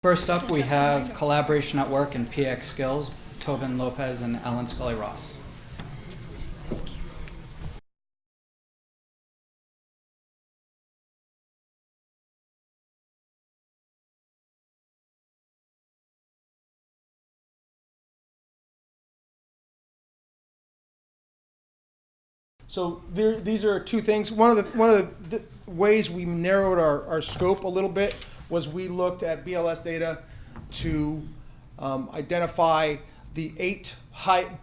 First up, we have collaboration at work and PIAAC skills, Tobin, Lopes, and Ellen Scully-Russ. So these are two things. One of the ways we narrowed our scope a little bit was we looked at BLS data to identify the 8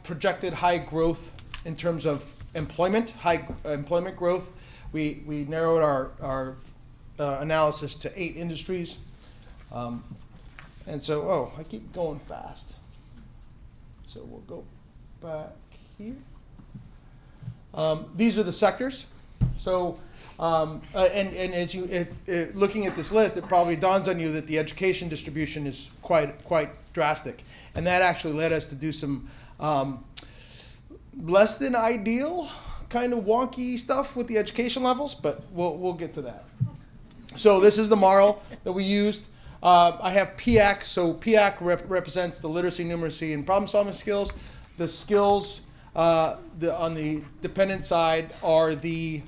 projected high growth in terms of employment, high employment growth. We narrowed our analysis to 8 industries. And so, I keep going fast. So we'll go back here. These are the sectors. So, and as if looking at this list, it probably dawns on you that the education distribution is quite drastic, and that actually led us to do some less than ideal, kind of wonky stuff with the education levels. But we'll get to that. So this is the model that we used. I have PIAAC. So PIAAC represents the literacy, numeracy, and problem-solving skills. The skills on the dependent side are the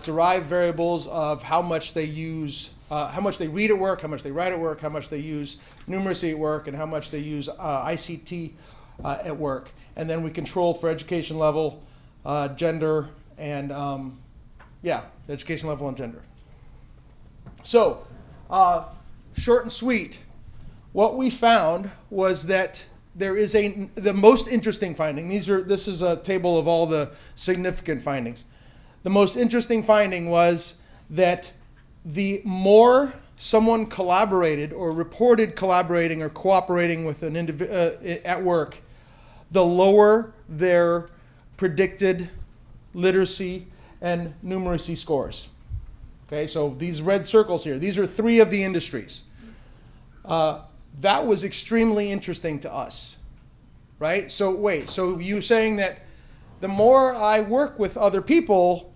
derived variables of how much they use, how much they read at work, how much they write at work, how much they use numeracy at work, and how much they use ICT at work. And then we control for education level, gender, and education level and gender. So, short and sweet, what we found was that there is the most interesting finding. This is a table of all the significant findings. The most interesting finding was that the more someone collaborated or reported collaborating or cooperating with an individual at work, the lower their predicted literacy and numeracy scores. Okay, so these red circles here, these are 3 of the industries. That was extremely interesting to us, right? So wait, so you saying that the more I work with other people,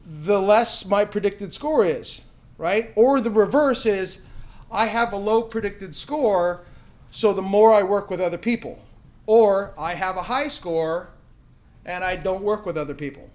the less my predicted score is, right? Or the reverse is, I have a low predicted score, so the more I work with other people. Or I have a high score, and I don't work with other people,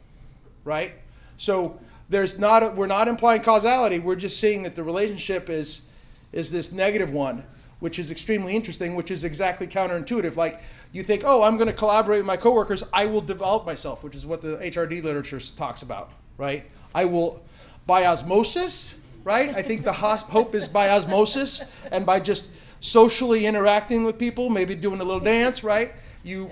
right? So we're not implying causality, we're just seeing that the relationship is this negative one, which is extremely interesting, which is exactly counterintuitive. Like, you think, I'm going to collaborate with my coworkers, I will develop myself, which is what the HRD literature talks about, right? I will, by osmosis, right? I think the hope is by osmosis and by just socially interacting with people, maybe doing a little dance, right? You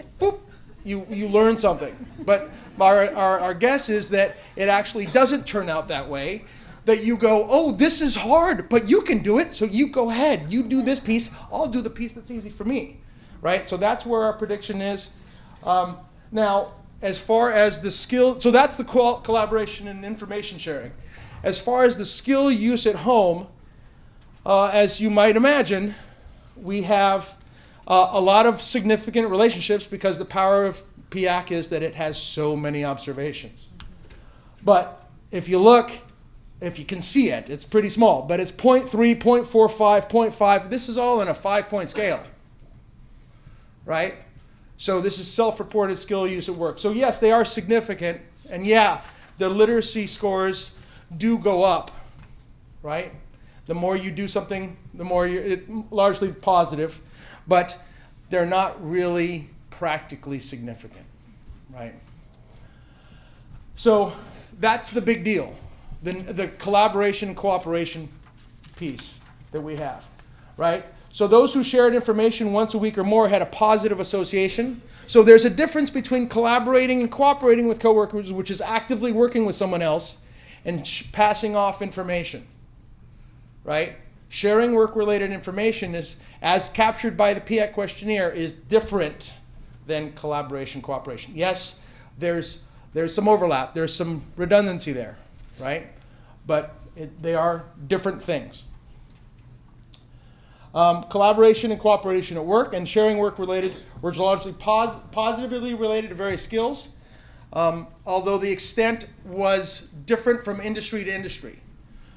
learn something. But our guess is that it actually doesn't turn out that way. That you go, this is hard, but you can do it, so you go ahead. You do this piece, I'll do the piece that's easy for me, right? So that's where our prediction is. Now, as far as the skill, so that's the collaboration and information sharing. As far as the skill use at home, as you might imagine, we have a lot of significant relationships because the power of PIAAC is that it has so many observations. But if you look, if you can see it, it's pretty small, but it's 0.3, 0.45, 0.5. This is all in a 5-point scale, right? So this is self-reported skill use at work. So yes, they are significant, and yeah, the literacy scores do go up, right? The more you do something, the more it's largely positive, but they're not really practically significant, right? So that's the big deal. The collaboration and cooperation piece that we have, right? So those who shared information once a week or more had a positive association. So there's a difference between collaborating and cooperating with coworkers, which is actively working with someone else, and passing off information, right? Sharing work-related information is, as captured by the PIAAC questionnaire, is different than collaboration, cooperation. Yes, there's some overlap, there's some redundancy there, right? But they are different things. Collaboration and cooperation at work and sharing work-related were largely positively related to various skills, although the extent was different from industry to industry.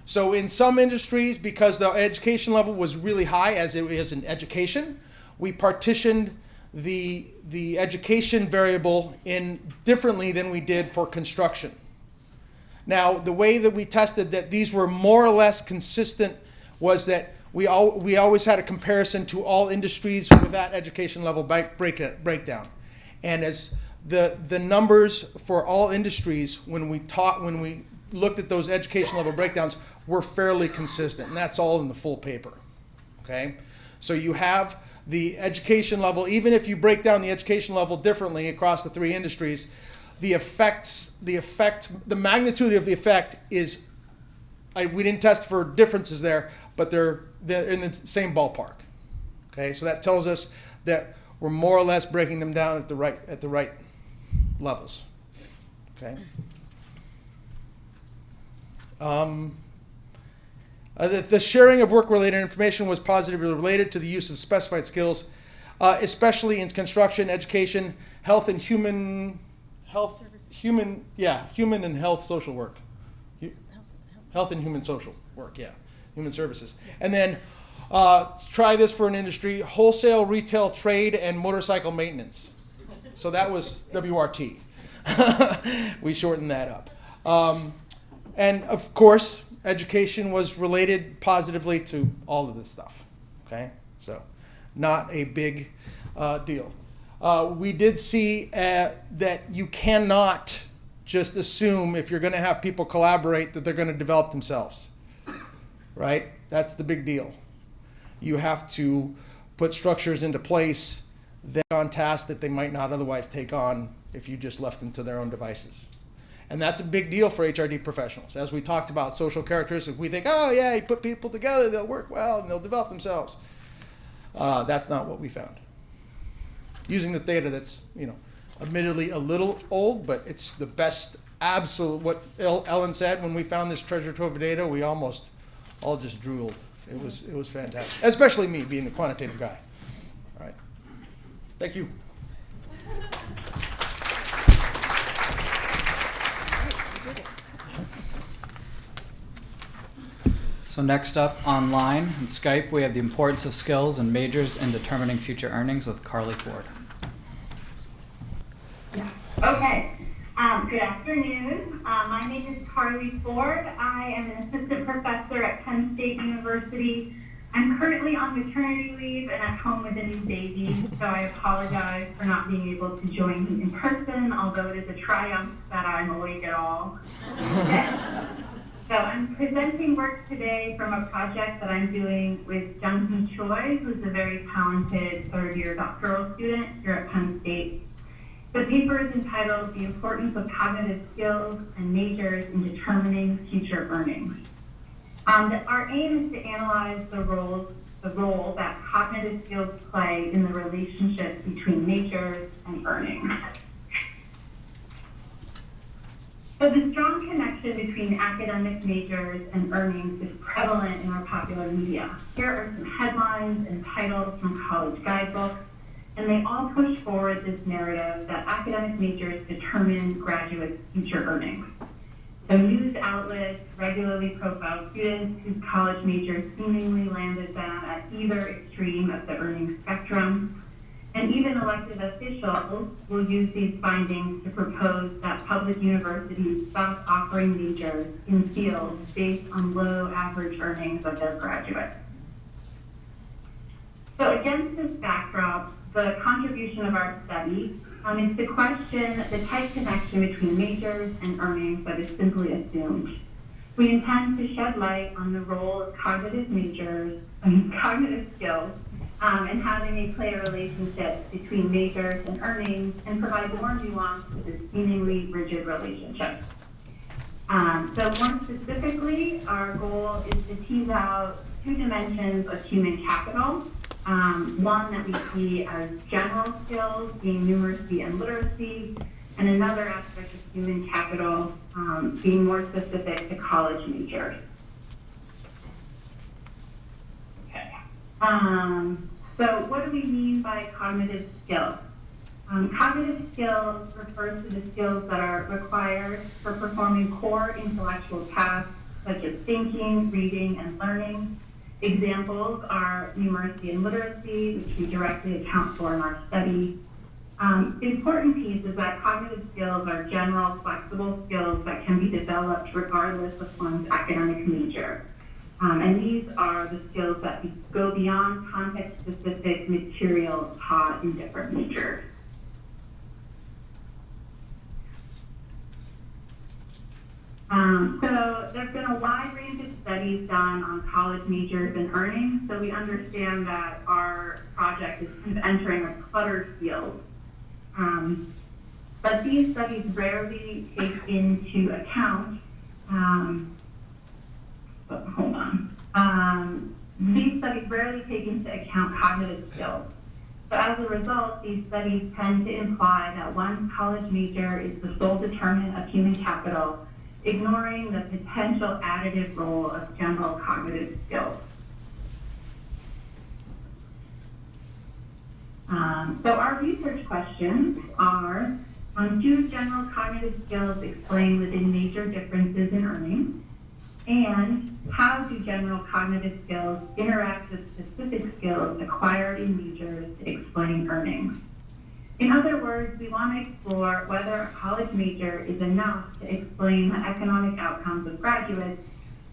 So in some industries, because the education level was really high, as it is in education, we partitioned the education variable in differently than we did for construction. Now, the way that we tested that these were more or less consistent was that we always had a comparison to all industries with that education level breakdown. And as the numbers for all industries, when we looked at those education level breakdowns, were fairly consistent, and that's all in the full paper, okay? So you have the education level, even if you break down the education level differently across the three industries, the magnitude of the effect is, we didn't test for differences there, but they're in the same ballpark, okay? So that tells us that we're more or less breaking them down at the right levels, okay? The sharing of work-related information was positively related to the use of specified skills, especially in construction, education, health and human and health social work. Health and human social work, yeah. Human services. And then try this for an industry, wholesale, retail, trade, and motorcycle maintenance. So that was WRT. We shortened that up. And of course, education was related positively to all of this stuff, okay? So not a big deal. We did see that you cannot just assume if you're going to have people collaborate that they're going to develop themselves, right? That's the big deal. You have to put structures into place that on tasks that they might not otherwise take on if you just left them to their own devices. And that's a big deal for HRD professionals. As we talked about social characteristics, we think, oh yeah, you put people together, they'll work well and they'll develop themselves. That's not what we found. Using the data that's, admittedly a little old, but it's the best absolute, what Ellen said, when we found this treasure trove of data, we almost all just drooled. It was fantastic, especially me being the quantitative guy. All right, thank you. So next up, online and Skype, we have the importance of skills and majors in determining future earnings with Carly Ford. Okay. Good afternoon. My name is Carly Ford. I am an assistant professor at Penn State University. I'm currently on maternity leave and at home with a new baby, so I apologize for not being able to join you in person, although it is a triumph that I'm awake at all. So I'm presenting work today from a project that I'm doing with Johnson Choi, who's a very talented third-year doctoral student here at Penn State. The paper is entitled The Importance of Cognitive Skills and Majors in Determining Future Earnings. Our aim is to analyze the role that cognitive skills play in the relationship between majors and earnings. So the strong connection between academic majors and earnings is prevalent in our popular media. Here are some headlines and titles from college guidebooks, and they all push forward this narrative that academic majors determine graduates' future earnings. So news outlets regularly profile students whose college majors seemingly landed them at either extreme of the earnings spectrum. And even elected officials will use these findings to propose that public universities stop offering majors in fields based on low average earnings of their graduates. So against this backdrop, the contribution of our study is to question the tight connection between majors and earnings that is simply assumed. We intend to shed light on the role of cognitive skills, and how they may play a relationship between majors and earnings, and provide more nuance to this seemingly rigid relationship. So more specifically, our goal is to tease out two dimensions of human capital. One that we see as general skills, being numeracy and literacy, and another aspect of human capital being more specific to college majors. Okay. So what do we mean by cognitive skills? Cognitive skills refers to the skills that are required for performing core intellectual tasks such as thinking, reading, and learning. Examples are numeracy and literacy, which we directly account for in our study. The important piece is that cognitive skills are general, flexible skills that can be developed regardless of one's academic major. And these are the skills that go beyond context-specific material taught in different majors. So there's been a wide range of studies done on college majors and earnings, so we understand that our project is kind of entering a cluttered field. But these studies rarely take into account, these studies rarely take into account cognitive skills. So as a result, these studies tend to imply that one's college major is the sole determinant of human capital, ignoring the potential additive role of general cognitive skills. So our research questions are, do general cognitive skills explain within major differences in earnings? And how do general cognitive skills interact with specific skills acquired in majors to explain earnings? In other words, we want to explore whether a college major is enough to explain the economic outcomes of graduates,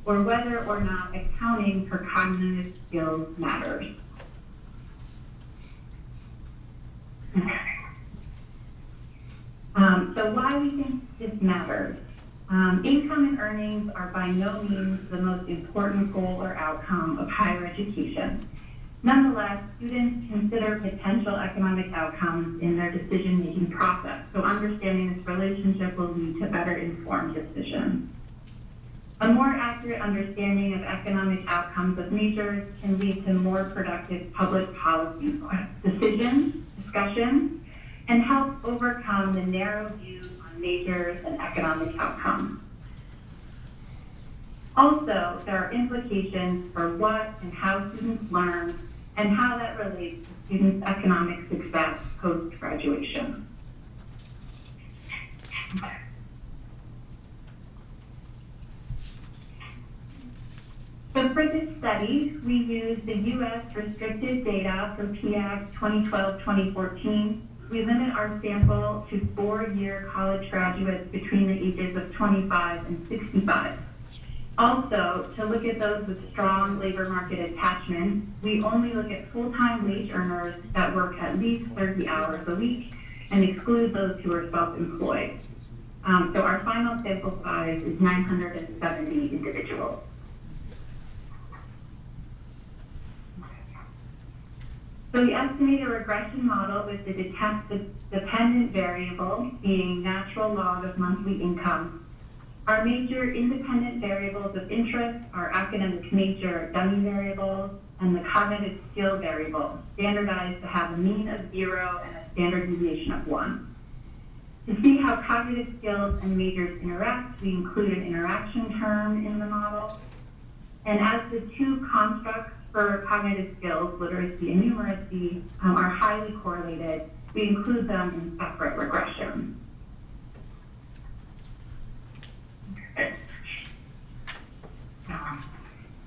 or whether or not accounting for cognitive skills matters. So why we think this matters. Income and earnings are by no means the most important goal or outcome of higher education. Nonetheless, students consider potential economic outcomes in their decision-making process, so understanding this relationship will lead to better informed decisions. A more accurate understanding of economic outcomes of majors can lead to more productive public policy decisions, discussions, and help overcome the narrow view on majors and economic outcomes. Also, there are implications for what and how students learn and how that relates to students' economic success post-graduation. So for this study, we used the U.S. restricted data for PIAAC 2012-2014. We limit our sample to 4-year college graduates between the ages of 25 and 65. Also, to look at those with strong labor market attachment, we only look at full-time wage earners that work at least 30 hours a week and exclude those who are self-employed. So our final sample size is 970 individuals. So we estimate a regression model with the dependent variable being natural log of monthly income. Our major independent variables of interest are academic major dummy variables and the cognitive skill variable, standardized to have a mean of 0 and a standard deviation of 1. To see how cognitive skills and majors interact, we include an interaction term in the model. And as the two constructs for cognitive skills, literacy and numeracy, are highly correlated, we include them in separate regressions.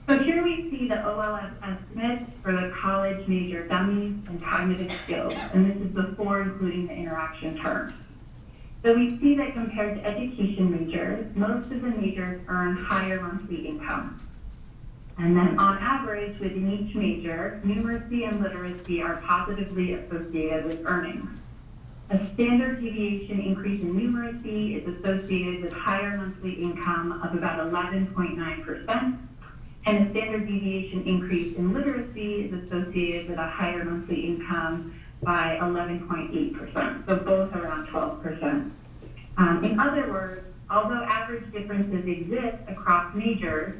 So here we see the OLS estimates for the college major dummies and cognitive skills, and this is before including the interaction terms. So we see that compared to education majors, most of the majors earn higher monthly income. And then on average, within each major, numeracy and literacy are positively associated with earnings. A standard deviation increase in numeracy is associated with higher monthly income of about 11.9%, and a standard deviation increase in literacy is associated with a higher monthly income by 11.8%, so both around 12%. In other words, although average differences exist across majors,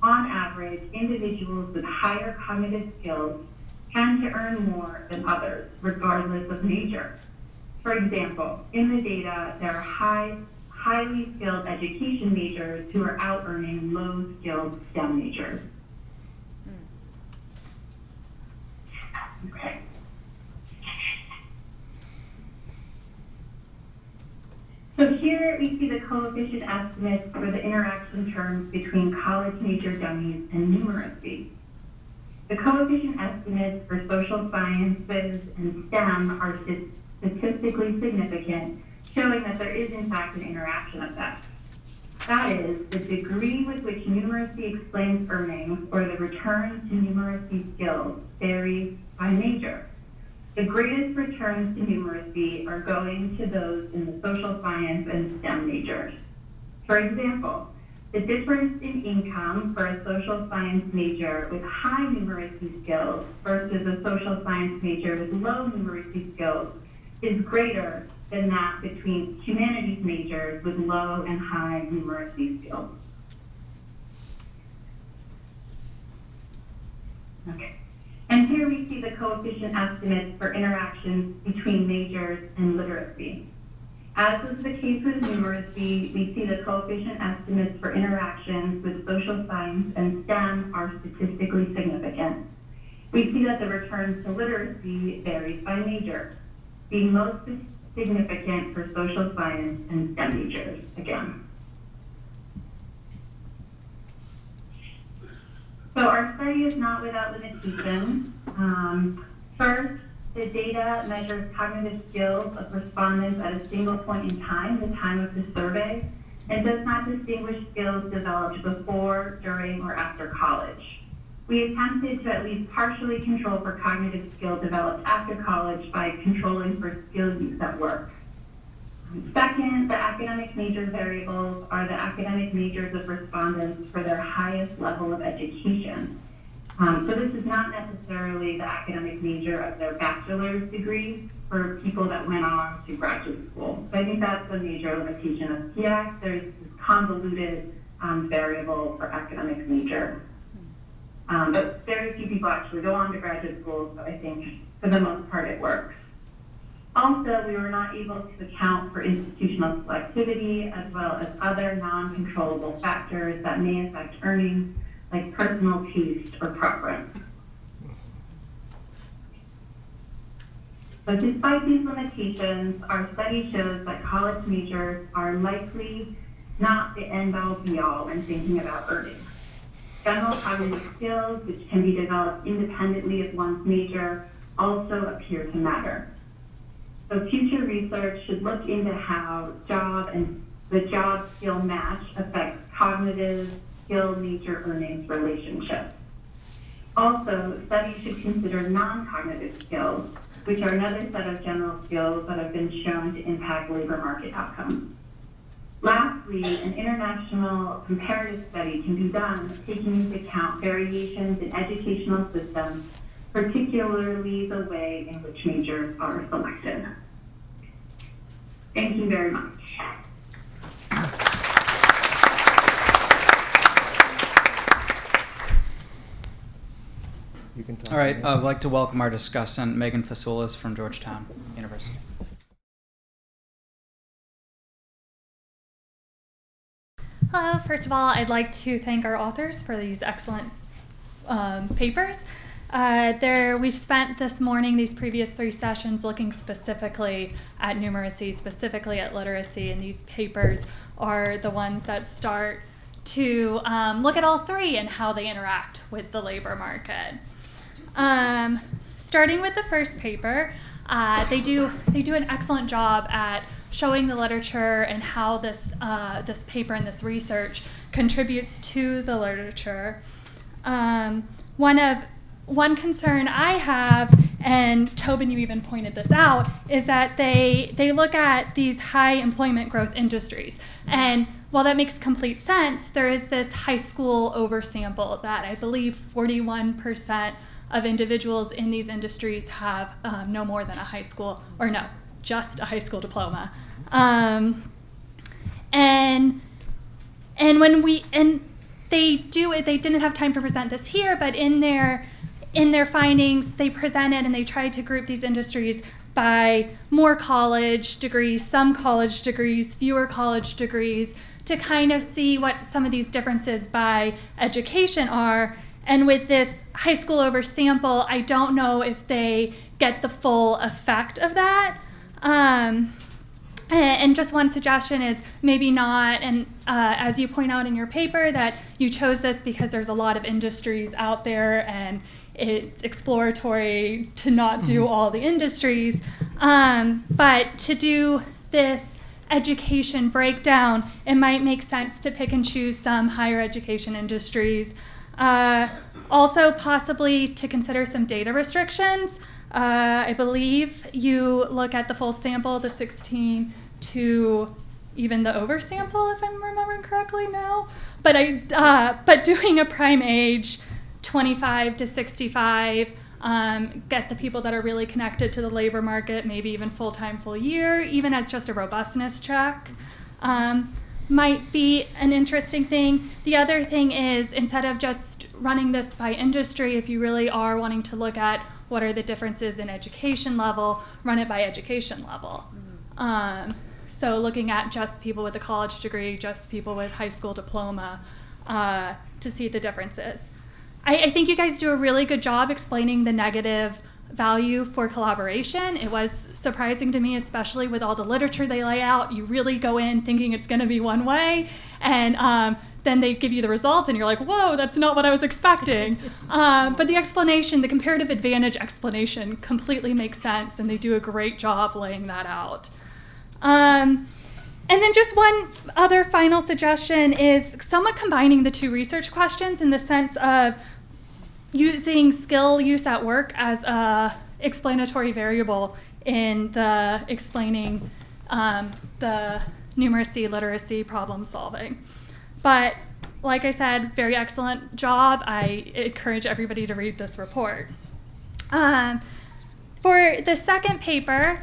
on average, individuals with higher cognitive skills tend to earn more than others, regardless of major. For example, in the data, there are highly skilled education majors who are out-earning low-skilled STEM majors. Okay. So here here we see the coefficient estimates for the interaction terms between college major dummies and numeracy. The coefficient estimates for social sciences and STEM are statistically significant, showing that there is in fact an interaction effect. That is, the degree with which numeracy explains earnings or the return to numeracy skills varies by major. The greatest returns to numeracy are going to those in the social science and STEM majors. For example, the difference in income for a social science major with high numeracy skills versus a social science major with low numeracy skills is greater than that between humanities majors with low and high numeracy skills. Okay. And here we see the coefficient estimates for interactions between majors and literacy. As was the case with numeracy, we see the coefficient estimates for interactions with social science and STEM are statistically significant. We see that the returns to literacy varies by major, being most significant for social science and STEM majors, again. So our study is not without limitations. First, the data measures cognitive skills of respondents at a single point in time, the time of the survey, and does not distinguish skills developed before, during, or after college. We attempted to at least partially control for cognitive skill developed after college by controlling for skill use at work. Second, the academic major variables are the academic majors of respondents for their highest level of education. So this is not necessarily the academic major of their bachelor's degrees for people that went on to graduate school. So I think that's the major limitation of PIAAC. There's this convoluted variable for academic major. But very few people actually go on to graduate school, so I think for the most part it works. Also, we were not able to account for institutional selectivity as well as other non-controllable factors that may affect earnings, like personal taste or preference. So despite these limitations, our study shows that college majors are likely not the end-all be-all when thinking about earnings. General cognitive skills, which can be developed independently of one's major, also appear to matter. So future research should look into how the job-skill match affects cognitive skill-major earnings relationships. Also, studies should consider non-cognitive skills, which are another set of general skills that have been shown to impact labor market outcomes. Lastly, an international comparative study can be done taking into account variations in educational systems, particularly the way in which majors are selected. Thank you very much. You can talk. All right, I'd like to welcome our discussant, Megan Fasules from Georgetown University. Hello, first of all, I'd like to thank our authors for these excellent papers. We've spent this morning, these previous 3 sessions, looking specifically at numeracy, specifically at literacy, and these papers are the ones that start to look at all 3 and how they interact with the labor market. Starting with the first paper, they do an excellent job at showing the literature and how this paper and this research contributes to the literature. One concern I have, and Tobin, you even pointed this out, is that they look at these high employment growth industries. And while that makes complete sense, there is this high school oversample that I believe 41% of individuals in these industries have no more than a high school, or no, just a high school diploma. And they didn't have time to present this here, but in their findings, they presented and they tried to group these industries by more college degrees, some college degrees, fewer college degrees, to kind of see what some of these differences by education are. And with this high school oversample, I don't know if they get the full effect of that. And just one suggestion is maybe not, and as you point out in your paper, that you chose this because there's a lot of industries out there and it's exploratory to not do all the industries. But to do this education breakdown, it might make sense to pick and choose some higher education industries. Also, possibly to consider some data restrictions. I believe you look at the full sample, the 16 to even the oversample, if I'm remembering correctly now. But doing a prime age, 25 to 65, get the people that are really connected to the labor market, maybe even full-time, full year, even as just a robustness check, might be an interesting thing. The other thing is, instead of just running this by industry, if you really are wanting to look at what are the differences in education level, run it by education level. So looking at just people with a college degree, just people with high school diploma, to see the differences. I think you guys do a really good job explaining the negative value for collaboration. It was surprising to me, especially with all the literature they lay out. You really go in thinking it's going to be one way, and then they give you the result, and you're like, whoa, that's not what I was expecting. But the explanation, the comparative advantage explanation, completely makes sense, and they do a great job laying that out. And then just one other final suggestion is somewhat combining the two research questions in the sense of using skill use at work as a explanatory variable in the explaining the numeracy, literacy, problem solving. But like I said, very excellent job. I encourage everybody to read this report. For the second paper,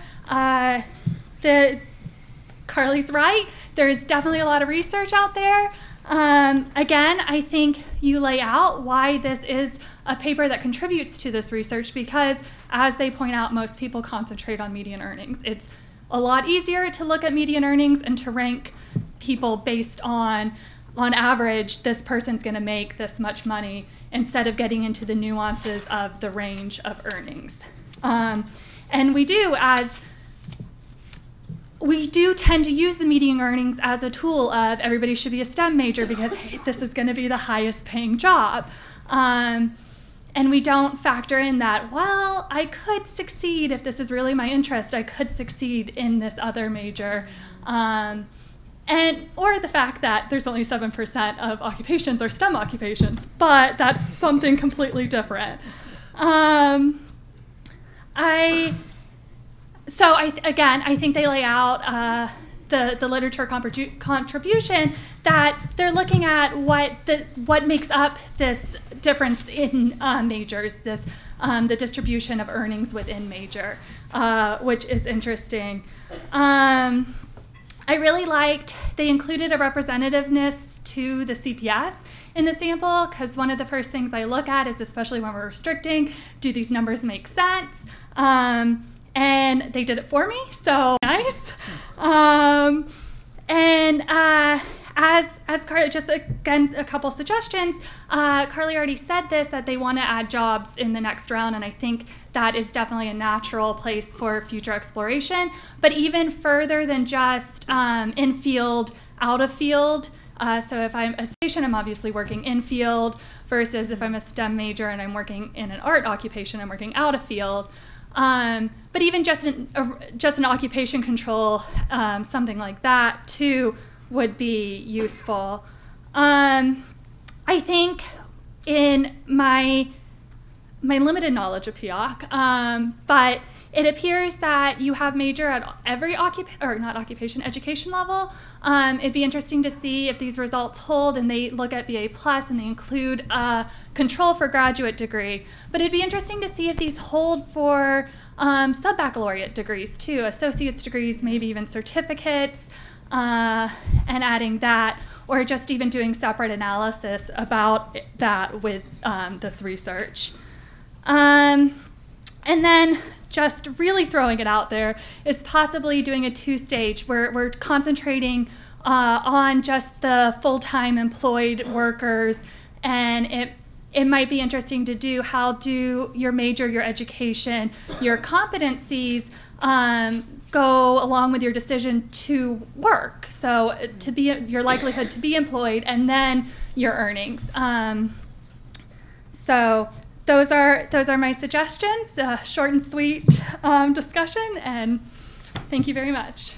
Carly's right. There's definitely a lot of research out there. Again, I think you lay out why this is a paper that contributes to this research because, as they point out, most people concentrate on median earnings. It's a lot easier to look at median earnings and to rank people based on average, this person's going to make this much money, instead of getting into the nuances of the range of earnings. And we do tend to use the median earnings as a tool of everybody should be a STEM major because, hey, this is going to be the highest paying job. And we don't factor in that, well, I could succeed if this is really my interest. I could succeed in this other major. Or the fact that there's only 7% of occupations are STEM occupations, but that's something completely different. I think they lay out the literature contribution that they're looking at what makes up this difference in majors, the distribution of earnings within major, which is interesting. I really liked they included a representativeness to the CPS in the sample, because one of the first things I look at is, especially when we're restricting, do these numbers make sense? And they did it for me, so nice. As Carly, just again, a couple suggestions. Carly already said this, that they want to add jobs in the next round, and I think that is definitely a natural place for future exploration. But even further than just in field, out of field. So if I'm a station, I'm obviously working in field, versus if I'm a STEM major and I'm working in an art occupation, I'm working out of field. But even just an occupation control, something like that too, would be useful. I think in my limited knowledge of PIAAC, but it appears that you have major at every education level. It'd be interesting to see if these results hold and they look at BA+ and they include control for graduate degree. But it'd be interesting to see if these hold for sub-baccalaureate degrees too, associate's degrees, maybe even certificates, and adding that, or just even doing separate analysis about that with this research. And then just really throwing it out there is possibly doing a two-stage where we're concentrating on just the full-time employed workers, and it might be interesting to do how do your major, your education, your competencies go along with your decision to work. So to be your likelihood to be employed, and then your earnings. So those are my suggestions. Short and sweet discussion, and thank you very much.